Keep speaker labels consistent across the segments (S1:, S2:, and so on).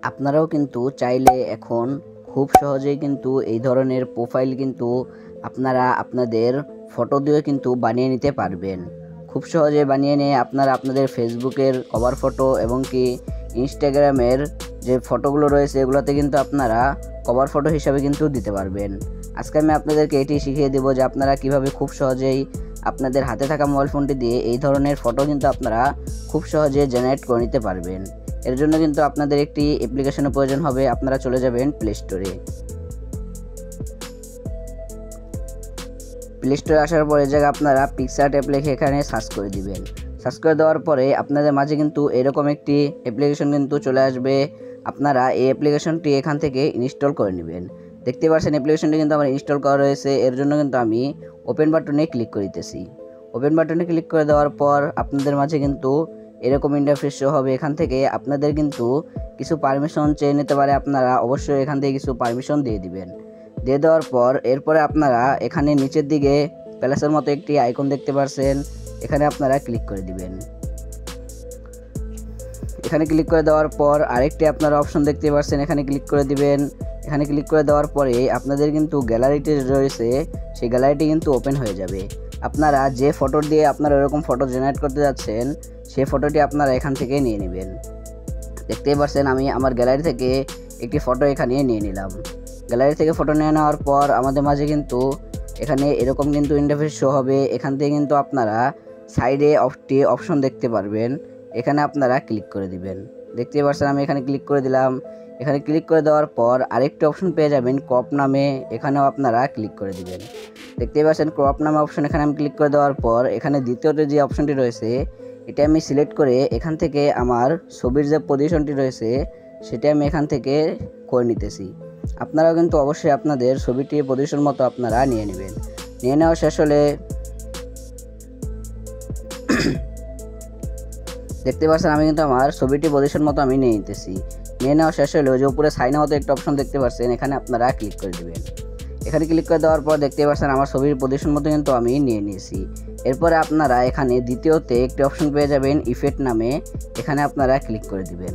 S1: আপনারাও কিন্তু চাইলে এখন খুব সহজেই কিন্তু এই ধরনের প্রোফাইল কিন্তু আপনারা আপনাদের ফটো দিয়ে কিন্তু বানিয়ে নিতে পারবেন। খুব সহজে বানিয়ে নিয়ে আপনারা আপনাদের ফেসবুকের কভার ফটো এবং কি ইনস্টাগ্রামের যে ফটোগুলো রয়েছে এগুলোতে কিন্তু আপনারা কভার ফটো হিসাবে কিন্তু দিতে পারবেন। আজকে আমি আপনাদেরকে এটি শিখিয়ে দেবো যে আপনারা কিভাবে খুব সহজেই আপনাদের হাতে থাকা মোবাইল ফোনটি দিয়ে এই ধরনের ফটো কিন্তু আপনারা খুব সহজে জেনারেট করে নিতে পারবেন। এর জন্য কিন্তু আপনাদের একটি অ্যাপ্লিকেশনের প্রয়োজন হবে। আপনারা চলে যাবেন প্লে স্টোরে। প্লে স্টোরে আসার পরে জায়গায় আপনারা পিক্সার্ট অ্যাপ লিখে এখানে সার্চ করে দিবেন। সার্চ করে দেওয়ার পরে আপনাদের মাঝে কিন্তু এরকম একটি অ্যাপ্লিকেশন কিন্তু চলে আসবে। আপনারা এই অ্যাপ্লিকেশনটি এখান থেকে ইনস্টল করে নেবেন। দেখতে পাচ্ছেন অ্যাপ্লিকেশনটি কিন্তু আমার ইনস্টল করা রয়েছে। এর জন্য কিন্তু আমি ওপেন বাটনে ক্লিক করিতেছি। ওপেন বাটনে ক্লিক করে দেওয়ার পর আপনাদের মাঝে কিন্তু এরকম ইন্টারফেস শো হবে। এখান থেকে আপনাদের কিন্তু কিছু পারমিশন চেয়ে নিতে পারে। আপনারা অবশ্যই এখান থেকে কিছু পারমিশন দিয়ে দিবেন। দিয়ে দেওয়ার পর এরপরে আপনারা এখানে নিচের দিকে প্লাসের মতো একটি আইকন দেখতে পাচ্ছেন, এখানে আপনারা ক্লিক করে দিবেন। এখানে ক্লিক করে দেওয়ার পর আরেকটি আপনারা অপশন দেখতে পাচ্ছেন, এখানে ক্লিক করে দিবেন। এখানে ক্লিক করে দেওয়ার পরে আপনাদের কিন্তু গ্যালারিটি রয়েছে, সেই গ্যালারিটি কিন্তু ওপেন হয়ে যাবে। আপনারা যে ফটো দিয়ে আপনারা এরকম ফটো জেনারেট করতে যাচ্ছেন সেই ফটোটি আপনারা এখান থেকে নিয়ে নেবেন। দেখতেই পাচ্ছেন আমি আমার গ্যালারি থেকে একটি ফটো এখানে নিয়ে নিলাম। গ্যালারি থেকে ফটো নিয়ে নেওয়ার পর আমাদের মাঝে কিন্তু এখানে এরকম কিন্তু ইন্টারফেস শো হবে। এখান থেকে কিন্তু আপনারা সাইডে অপশন দেখতে পারবেন, এখানে আপনারা ক্লিক করে দিবেন। দেখতেই পাচ্ছেন আমি এখানে ক্লিক করে দিলাম। এখানে ক্লিক করে দেওয়ার পর আরেকটি অপশন পেয়ে যাবেন ক্রপ নামে, এখানেও আপনারা ক্লিক করে দিবেন। দেখতেই পাচ্ছেন ক্রপ নামে অপশন, এখানে আমি ক্লিক করে দেওয়ার পর এখানে দ্বিতীয়তে যে অপশনটি রয়েছে এটা আমি সিলেক্ট করে এখান থেকে আমার ছবির যে পজিশনটি রয়েছে সেটা আমি এখান থেকে করে নিতেছি। আপনারাও কিন্তু অবশ্যই আপনাদের ছবিটির পজিশন মতো আপনারা নিয়ে নেবেন। নিয়ে নেওয়া শেষ হলে দেখতে পাচ্ছেন আমি কিন্তু আমার ছবিটি পজিশন মতো আমি নিয়ে নিতেছি। নিয়ে নেওয়া শেষ হলে যে উপরে সাইনের মতো একটা অপশন দেখতে পাচ্ছেন, এখানে আপনারা ক্লিক করে দেবেন। এখানে ক্লিক করে দেওয়ার পর দেখতে পাচ্ছেন আমার ছবির পজিশন মতো কিন্তু আমি নিয়ে নিয়েছি। এরপরে আপনারা এখানে দ্বিতীয়তে একটি অপশন পেয়ে যাবেন ইফেক্ট নামে, এখানে আপনারা ক্লিক করে দিবেন।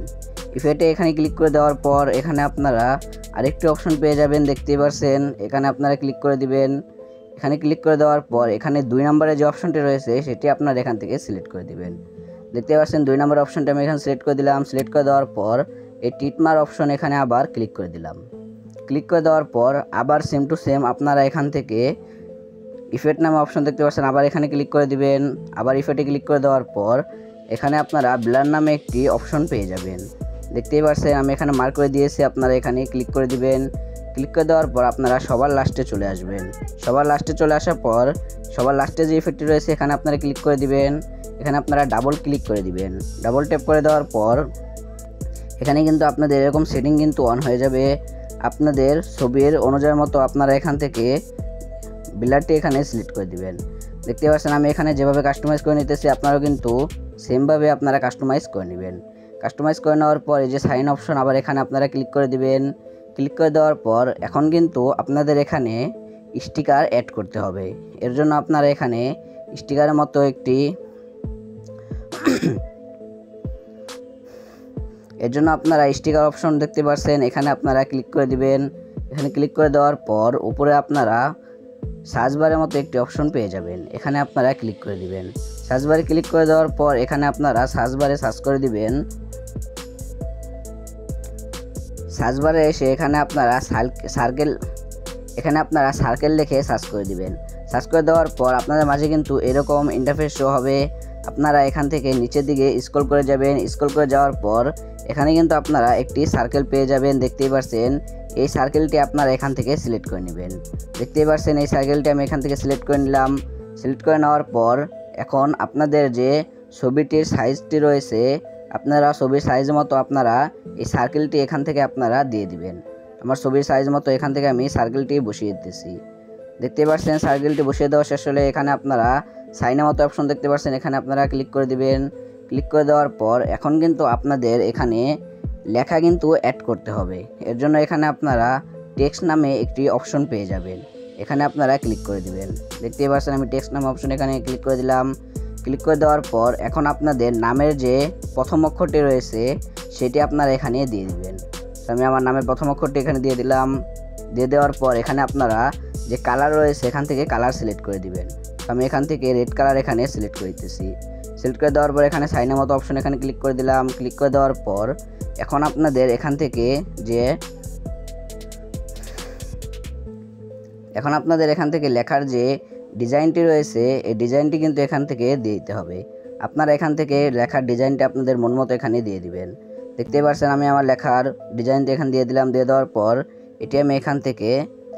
S1: ইফেক্টে এখানে ক্লিক করে দেওয়ার পর এখানে আপনারা আরেকটি অপশন পেয়ে যাবেন, দেখতেই পাচ্ছেন এখানে আপনারা ক্লিক করে দিবেন। এখানে ক্লিক করে দেওয়ার পর এখানে 2 নম্বরে যে অপশনটি রয়েছে সেটি আপনারা এখান থেকে সিলেক্ট করে দিবেন। দেখতে পাচ্ছেন 2 নম্বর অপশনটা আমি এখানে সিলেক্ট করে দিলাম। সিলেক্ট করে দেওয়ার পর এই টিকমার্ক অপশন এখানে আবার ক্লিক করে দিলাম। ক্লিক করে দেওয়ার পর আবার সেম টু সেম আপনারা এখান থেকে ইফেক্ট নামে অপশন দেখতে পাচ্ছেন, আবার এখানে ক্লিক করে দিবেন। আবার ইফেক্টে ক্লিক করে দেওয়ার পর এখানে আপনারা ব্লার নামে একটি অপশন পেয়ে যাবেন। দেখতেই পাচ্ছেন আমি এখানে মার্ক করে দিয়েছি, আপনারা এখানে ক্লিক করে দিবেন। ক্লিক করে দেওয়ার পর আপনারা সবার লাস্টে চলে আসবেন। সবার লাস্টে চলে আসার পর সবার লাস্টে যে ইফেক্টটি রয়েছে এখানে আপনারা ক্লিক করে দিবেন। এখানে আপনারা ডাবল ক্লিক করে দিবেন। ডাবল ট্যাপ করে দেওয়ার পর এখানে কিন্তু আপনাদের এরকম সেটিং কিন্তু অন হয়ে যাবে। আপনাদের ছবির অনুযায়ী মতো আপনারা এখান থেকে ব্লারটি এখানে সিলেক্ট করে দিবেন। দেখতে পাচ্ছেন আমি এখানে যেভাবে কাস্টমাইজ করে নিতেছি আপনারাও কিন্তু সেমভাবে আপনারা কাস্টমাইজ করে নেবেন। কাস্টমাইজ করে নেওয়ার পর এই যে সাইন অপশন আবার এখানে আপনারা ক্লিক করে দিবেন। ক্লিক করে দেওয়ার পর এখন কিন্তু আপনাদের এখানে স্টিকার অ্যাড করতে হবে। এর জন্য আপনারা এখানে স্টিকারের মতো একটি এর জন্য আপনারা স্টিকার অপশন দেখতে পাচ্ছেন, এখানে আপনারা ক্লিক করে দিবেন। এখানে ক্লিক করে দেওয়ার পর উপরে আপনারা সার্চ বারের মতো একটি অপশন পেয়ে যাবেন, এখানে আপনারা ক্লিক করে দিবেন। সার্চ বারে ক্লিক করে দেওয়ার পর এখানে আপনারা সার্চ বারে সার্চ করে দিবেন। সার্চ বারে এসে এখানে আপনারা সার্কেল লিখে সার্চ করে দিবেন। সার্চ করে দেওয়ার পর আপনাদের মাঝে কিন্তু এরকম ইন্টারফেস শো হবে। আপনারা এখান থেকে নিচের দিকে স্ক্রল করে যাবেন। স্ক্রল করে যাওয়ার পর এখানে কিন্তু আপনারা একটি সার্কেল পেয়ে যাবেন, দেখতেই পাচ্ছেন। এই সার্কেলটি আপনারা এখান থেকে সিলেক্ট করে নেবেন। দেখতেই পাচ্ছেন এই সার্কেলটি আমি এখান থেকে সিলেক্ট করে নিলাম। সিলেক্ট করে নেওয়ার পর এখন আপনাদের যে ছবিটির সাইজটি রয়েছে আপনারা ছবির সাইজ মতো আপনারা এই সার্কেলটি এখান থেকে আপনারা দিয়ে দিবেন। আমার ছবির সাইজ মতো এখান থেকে আমি সার্কেলটি বসিয়ে দিতেছি। দেখতে পাচ্ছেন সার্কেলটি বসিয়ে দেওয়া শেষ হলে এখানে আপনারা সাইনের মতো অপশন দেখতে পাচ্ছেন, এখানে আপনারা ক্লিক করে দিবেন। ক্লিক করে দেওয়ার পর এখন কিন্তু আপনাদের এখানে লেখা কিন্তু অ্যাড করতে হবে। এর জন্য এখানে আপনারা টেক্সট নামে একটি অপশন পেয়ে যাবেন, এখানে আপনারা ক্লিক করে দিবেন। দেখতেই পাচ্ছেন আমি টেক্সট নামে অপশন এখানে ক্লিক করে দিলাম। ক্লিক করে দেওয়ার পর এখন আপনাদের নামের যে প্রথম অক্ষরটি রয়েছে সেটি আপনারা এখানে দিয়ে দিবেন। তো আমি আমার নামের প্রথম অক্ষরটি এখানে দিয়ে দিলাম। দিয়ে দেওয়ার পর এখানে আপনারা যে কালার রয়েছে এখান থেকে কালার সিলেক্ট করে দিবেন। তো আমি এখান থেকে রেড কালার এখানে সিলেক্ট করে দিতেছি। সিলেক্ট করে দেওয়ার পর এখানে সাইনের মতো অপশন এখানে ক্লিক করে দিলাম। ক্লিক করে দেওয়ার পর এখন আপনাদের এখান থেকে লেখার যে ডিজাইনটি রয়েছে এই ডিজাইনটি কিন্তু এখান থেকে দিয়ে দিতে হবে। আপনারা এখান থেকে লেখার ডিজাইনটি আপনাদের মন মতো এখানে দিয়ে দিবেন। দেখতেই পাচ্ছেন আমি আমার লেখার ডিজাইনটি এখানে দিয়ে দিলাম। দিয়ে দেওয়ার পর এটি আমি এখান থেকে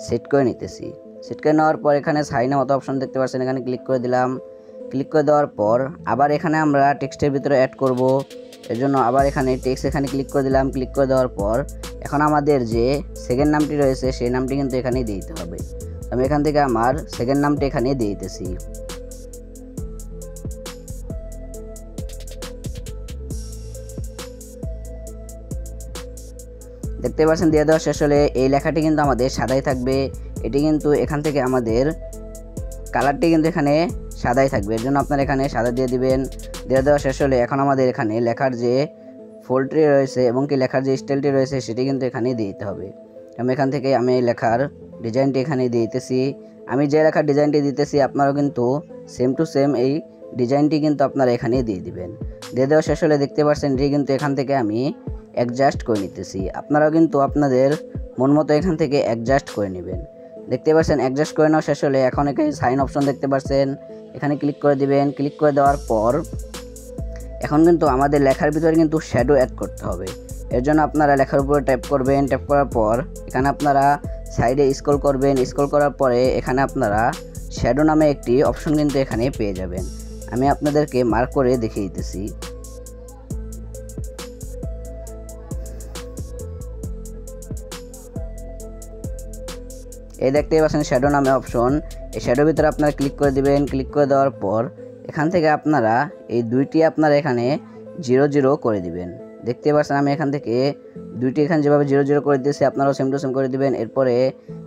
S1: সেট করে নিতেছি। সেট করে নেওয়ার পর এখানে সাইনের মতো অপশন দেখতে পাচ্ছেন এখানে ক্লিক করে দিলাম। ক্লিক করে দেওয়ার পর আবার এখানে আমরা টেক্সটের ভিতরে অ্যাড করব, এর জন্য আবার এখানে টেক্সট এখানে ক্লিক করে দিলাম। ক্লিক করে দেওয়ার পর এখন আমাদের যে সেকেন্ড নামটি রয়েছে সেই নামটি কিন্তু এখানেই দিয়ে দিতে হবে। আমি এখান থেকে আমার সেকেন্ড নামটি এখানে দিয়ে দিতেছি। দেখতে পাচ্ছেন দিয়ে দেওয়া শেষ হলে এই লেখাটি কিন্তু আমাদের সাদাই থাকবে। এটি কিন্তু এখান থেকে আমাদের কালারটি কিন্তু এখানে সাদাই থাকবে, এর জন্য আপনারা এখানে সাদা দিয়ে দিবেন। দিয়ে দেওয়া শেষ হলে এখন আমাদের এখানে লেখার যে ফোল্ডটি রয়েছে এবং কি লেখার যে স্টাইলটি রয়েছে সেটি কিন্তু এখানে দিয়ে দিতে হবে। আমি এখান থেকে আমি এই লেখার ডিজাইনটি এখানে দিয়ে দিতেছি। আমি যে লেখার ডিজাইনটি দিতেছি আপনারাও কিন্তু সেম টু সেম এই ডিজাইনটি কিন্তু আপনারা এখানে দিয়ে দিবেন। দিয়ে দেওয়া শেষ হলে দেখতে পাচ্ছেন এটি কিন্তু এখান থেকে আমি অ্যাডজাস্ট করে নিতেছি। আপনারাও কিন্তু আপনাদের মন মতো এখান থেকে অ্যাডজাস্ট করে নেবেন। দেখতে পাচ্ছেন অ্যাডজাস্ট করে নেওয়া শেষ হলে এখন এখানে সাইন অপশন দেখতে পাচ্ছেন এখানে ক্লিক করে দিবেন। ক্লিক করে দেওয়ার পর এখন কিন্তু আমাদের লেখার ভিতরে কিন্তু শ্যাডো অ্যাড করতে হবে। এর জন্য আপনারা লেখার উপরে ট্যাপ করবেন। ট্যাপ করার পর এখানে আপনারা সাইডে স্ক্রল করবেন। স্ক্রল করার পরে এখানে আপনারা শ্যাডো নামে একটি অপশন কিন্তু এখানে পেয়ে যাবেন। আমি আপনাদেরকে মার্ক করে দেখিয়ে দিতেছি। এই দেখতেই পাচ্ছেন শ্যাডো নামে অপশন। এই শ্যাডোর ভিতরে আপনারা ক্লিক করে দিবেন। ক্লিক করে দেওয়ার পর এখান থেকে আপনারা এই দুইটি আপনারা এখানে 0 0 করে দিবেন। দেখতে পাচ্ছেন আমি এখান থেকে দুইটি এখানে যেভাবে 0 0 করে দিয়েছি আপনারাও সেম টু সেম করে দিবেন। এরপরে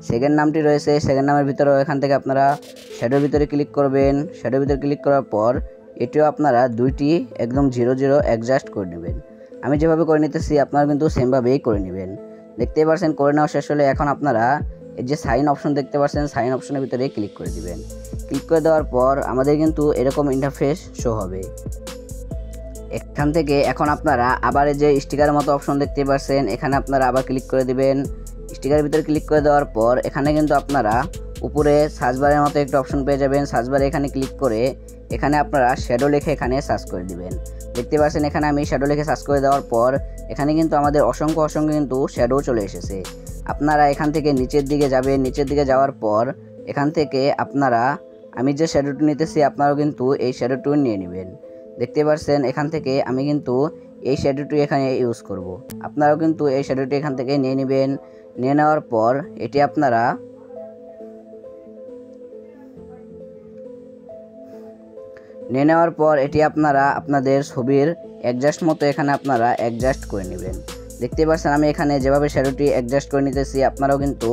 S1: সেকেন্ড নামটি রয়েছে সেকেন্ড নামের ভিতরেও এখান থেকে আপনারা শ্যাডোর ভিতরে ক্লিক করবেন। শ্যাডোর ভিতরে ক্লিক করার পর এটিও আপনারা দুইটি একদম 0 0 অ্যাডজাস্ট করে নেবেন। আমি যেভাবে করে নিতেছি আপনারা কিন্তু সেমভাবেই করে নেবেন। দেখতেই পাচ্ছেন করে নেওয়া শেষ হলে এখন আপনারা এই যে সাইন অপশন দেখতে পাচ্ছেন সাইন অপশনের ভিতরে ক্লিক করে দিবেন। ক্লিক করে দেওয়ার পর আমাদের কিন্তু এরকম ইন্টারফেস শো হবে। এখান থেকে এখন আপনারা আবার এই যে স্টিকারের মতো অপশন দেখতে পাচ্ছেন এখানে আপনারা আবার ক্লিক করে দিবেন। স্টিকারের ভিতরে ক্লিক করে দেওয়ার পর এখানে কিন্তু আপনারা উপরে সার্চ বারের মতো একটা অপশন পেয়ে যাবেন। সার্চ বারে এখানে ক্লিক করে এখানে আপনারা শ্যাডো লিখে এখানে সার্চ করে দিবেন। দেখতে পাচ্ছেন এখানে আমি শ্যাডো লিখে সার্চ করে দেওয়ার পর এখানে কিন্তু আমাদের অসংখ্য কিন্তু শ্যাডো চলে এসেছে। আপনারা এখান থেকে নিচের দিকে যাবেন। নিচের দিকে যাওয়ার পর এখান থেকে আপনারা আমি যে শ্যাডোটি নিতেছি আপনারাও কিন্তু এই শ্যাডোটি নিয়ে নেবেন। দেখতে পাচ্ছেন এখান থেকে আমি কিন্তু এই শ্যাডোটি এখানে ইউজ করব। আপনারাও কিন্তু এই শ্যাডোটি এখান থেকে নিয়ে নেবেন। নিয়ে নেওয়ার পর এটি আপনারা আপনাদের ছবির অ্যাডজাস্ট মতো এখানে আপনারা অ্যাডজাস্ট করে নেবেন। দেখতে পাচ্ছেন আমি এখানে যেভাবে শ্যাডোটি অ্যাডজাস্ট করে নিতেছি আপনারাও কিন্তু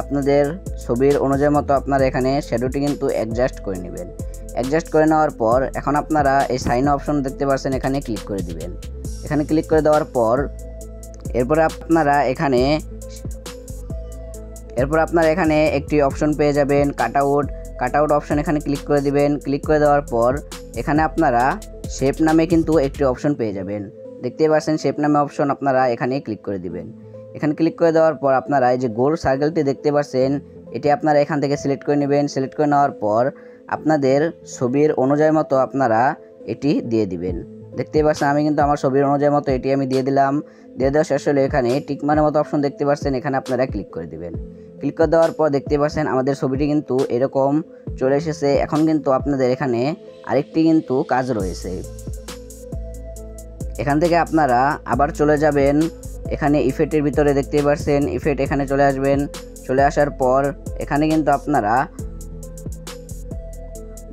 S1: আপনাদের ছবির অনুযায়ী মতো আপনারা এখানে শ্যাডোটি কিন্তু অ্যাডজাস্ট করে নেবেন। অ্যাডজাস্ট করে নেওয়ার পর এখন আপনারা এই সাইন অপশন দেখতে পাচ্ছেন এখানে ক্লিক করে দিবেন। এখানে ক্লিক করে দেওয়ার পর এরপর আপনারা এখানে একটি অপশন পেয়ে যাবেন কাট আউট অপশন এখানে ক্লিক করে দিবেন। ক্লিক করে দেওয়ার পর এখানে আপনারা শেপ নামে কিন্তু একটি অপশন পেয়ে যাবেন। দেখতেই পাচ্ছেন শেপ নামে অপশন আপনারা এখানে ক্লিক করে দিবেন। এখানে ক্লিক করে দেওয়ার পর আপনারা এই যে গোল সার্কেলটি দেখতে পাচ্ছেন এটি আপনারা এখান থেকে সিলেক্ট করে নেবেন। সিলেক্ট করে নেওয়ার পর আপনাদের ছবির অনুযায়ী মতো আপনারা এটি দিয়ে দিবেন। দেখতেই পাচ্ছেন আমি কিন্তু আমার ছবির অনুযায়ী মতো এটি আমি দিয়ে দিলাম। দিয়ে দেওয়া শেষ হলে এখানে টিকমানের মতো অপশন দেখতে পাচ্ছেন এখানে আপনারা ক্লিক করে দিবেন। ক্লিক করে দেওয়ার পর দেখতে পাচ্ছেন আমাদের ছবিটি কিন্তু এরকম চলে এসেছে। এখন কিন্তু আপনাদের এখানে আরেকটি কিন্তু কাজ রয়েছে। এখান থেকে আপনারা আবার চলে যাবেন এখানে ইফেক্টের ভিতরে দেখতেই পাচ্ছেন ইফেক্ট এখানে চলে আসবেন। চলে আসার পর এখানে কিন্তু আপনারা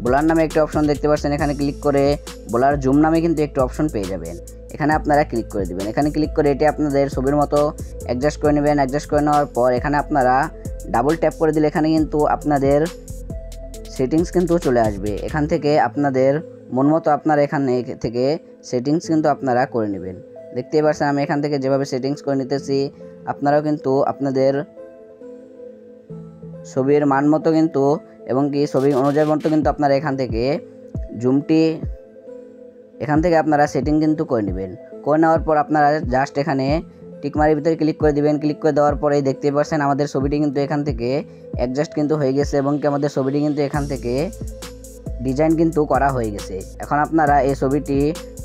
S1: ব্লার নামে একটি অপশন দেখতে পাচ্ছেন এখানে ক্লিক করে ব্লার জুম নামে কিন্তু একটি অপশন পেয়ে যাবেন। এখানে আপনারা ক্লিক করে দিবেন। এখানে ক্লিক করে এটি আপনাদের ছবির মতো অ্যাডজাস্ট করে নেবেন। অ্যাডজাস্ট করে নেওয়ার পর এখানে আপনারা ডাবল ট্যাপ করে দিলে এখানে কিন্তু আপনাদের সেটিংস কিন্তু চলে আসবে। এখান থেকে আপনাদের মন মতো আপনারা এখানে থেকে সেটিংস কিন্তু আপনারা করে নেবেন। দেখতেই পাচ্ছেন আমি এখান থেকে যেভাবে সেটিংস করে নিতেছি, আপনারাও কিন্তু আপনাদের ছবির মান মতো কিন্তু এবং কি ছবি অনুযায়ী মতো কিন্তু আপনারা এখান থেকে জুমটি আপনারা সেটিং কিন্তু করে নেবেন। করে নেওয়ার পর আপনারা জাস্ট এখানে টিকমারের ভিতরে ক্লিক করে দিবেন। ক্লিক করে দেওয়ার পরেই দেখতেই পাচ্ছেন আমাদের ছবিটি কিন্তু এখান থেকে অ্যাডজাস্ট কিন্তু হয়ে গেছে এবং কি আমাদের ছবিটি কিন্তু এখান থেকে ডিজাইন কিন্তু করা হয়ে গেছে। এখন আপনারা এই ছবিটি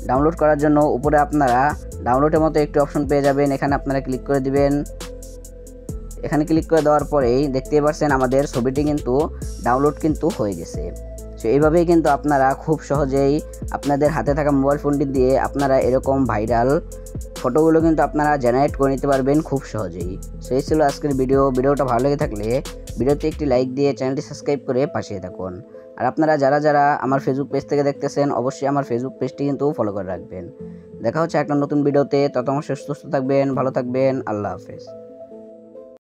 S1: ডাউনলোড করার জন্য উপরে আপনারা ডাউনলোডের মতো একটি অপশন পেয়ে যাবেন। এখানে আপনারা ক্লিক করে দিবেন। এখানে ক্লিক করে দেওয়ার পরেই দেখতেই পাচ্ছেন আমাদের ছবিটি কিন্তু ডাউনলোড কিন্তু হয়ে গেছে। সো এইভাবেই কিন্তু আপনারা খুব সহজেই আপনাদের হাতে থাকা মোবাইল ফোনটি দিয়ে আপনারা এরকম ভাইরাল ফটোগুলো কিন্তু আপনারা জেনারেট করে নিতে পারবেন খুব সহজেই। সো এই ছিল আজকের ভিডিওটা ভালো লেগে থাকলে ভিডিওতে একটি লাইক দিয়ে চ্যানেলটি সাবস্ক্রাইব করে পাশে থাকুন। আর আপনারা যারা আমার ফেসবুক পেজ থেকে দেখতেছেন অবশ্যই আমার ফেসবুক পেজটি কিন্তু ফলো করে রাখবেন। দেখা হচ্ছে একটা নতুন ভিডিওতে। ততক্ষণ সুস্থ থাকবেন, ভালো থাকবেন। আল্লাহ হাফেজ।